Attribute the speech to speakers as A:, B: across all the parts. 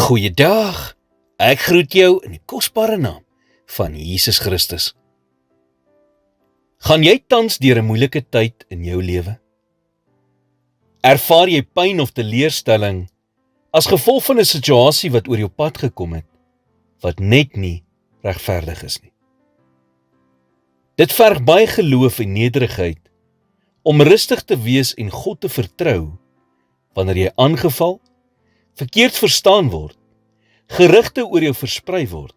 A: Goeiedag, ek groet jou in die kosbare naam van Jesus Christus. Gaan jy tans deur 'n moeilike tyd in jou lewe? Ervaar jy pyn of teleurstelling as gevolg van 'n situasie wat oor jou pad gekom het, wat net nie regverdig is nie? Dit verg baie geloof en nederigheid om rustig te wees en God te vertrou wanneer jy aangeval, verkeerd verstaan word, gerugte oor jou versprei word,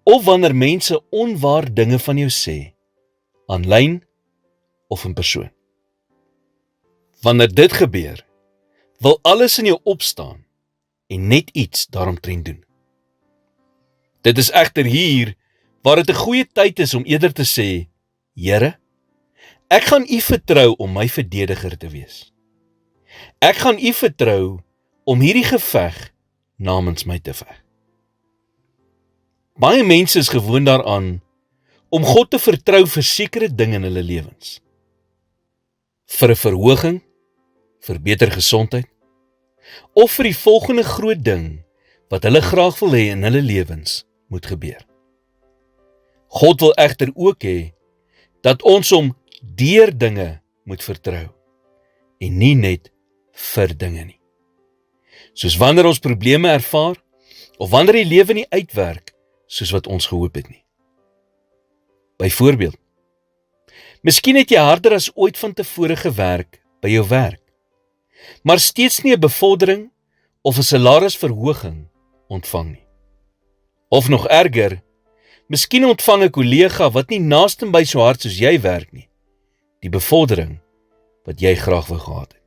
A: of wanneer mense onwaar dinge van jou sê, aanlyn of in persoon. Wanneer dit gebeur, wil alles in jou opstaan en net iets daaromtrent doen. Dit is egter hier waar dit 'n goeie tyd is om eerder te sê, Here, ek gaan U vertrou om my verdediger te wees. Ek gaan U vertrou om hierdie geveg namens my te veg. Baie mense is gewoond daaraan om God te vertrou vir sekere dinge in hulle lewens. Vir 'n verhoging, vir beter gesondheid, of vir die volgende groot ding wat hulle graag wil hê in hulle lewens moet gebeur. God wil egter ook hê dat ons hom deur dinge moet vertrou en nie net vir dinge nie. Soos wanneer ons probleme ervaar of wanneer die lewe nie uitwerk soos wat ons gehoop het nie. Byvoorbeeld, miskien het jy harder as ooit van tevore gewerk by jou werk, maar steeds nie 'n bevordering of 'n salarisverhoging ontvang nie. Of nog erger, miskien ontvang 'n kollega wat nie naastenby so hard soos jy werk nie, die bevordering wat jy graag wou gehad het.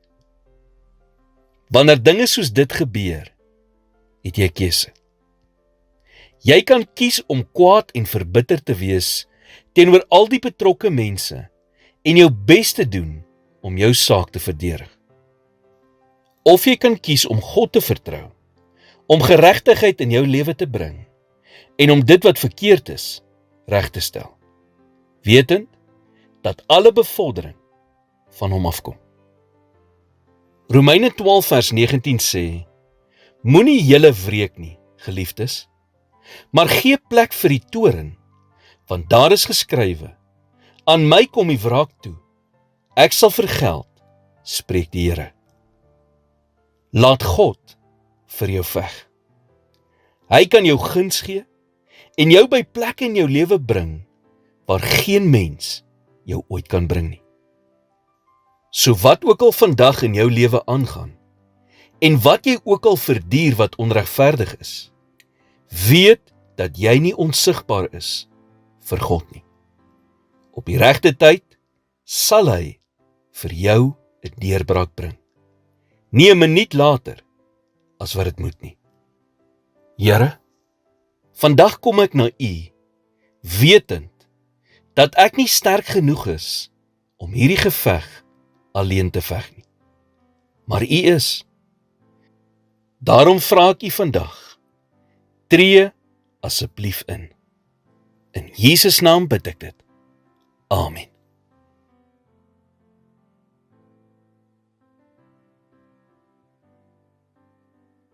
A: Wanneer dinge soos dit gebeur, het jy 'n keuse. Jy kan kies om kwaad en verbitter te wees teenoor al die betrokke mense en jou bes te doen om jou saak te verdedig. Of jy kan kies om God te vertrou, om geregtigheid in jou lewe te bring en om dit wat verkeerd is, reg te stel, wetend dat alle bevordering van hom afkom. Romeine 12 vers 19 sê, moenie julle wreek nie, geliefdes, maar gee plek vir die toorn, want daar is geskrywe, aan my kom die wraak toe, ek sal vergeld, spreek die Here. Laat God vir jou veg. Hy kan jou guns gee en jou by plekke in jou lewe bring, waar geen mens jou ooit kan bring nie. So wat ook al vandag in jou lewe aangaan, en wat jy ook al verduur wat onregverdig is, weet dat jy nie onsigbaar is vir God nie. Op die regte tyd sal hy vir jou 'n deurbraak bring. Nie 'n minuut later as wat dit moet nie. Here, vandag kom ek na U, wetend dat ek nie sterk genoeg is om hierdie geveg alleen te veg nie. Maar U is. Daarom vra ek U vandag, tree asseblief in. In Jesus naam bid ek dit. Amen.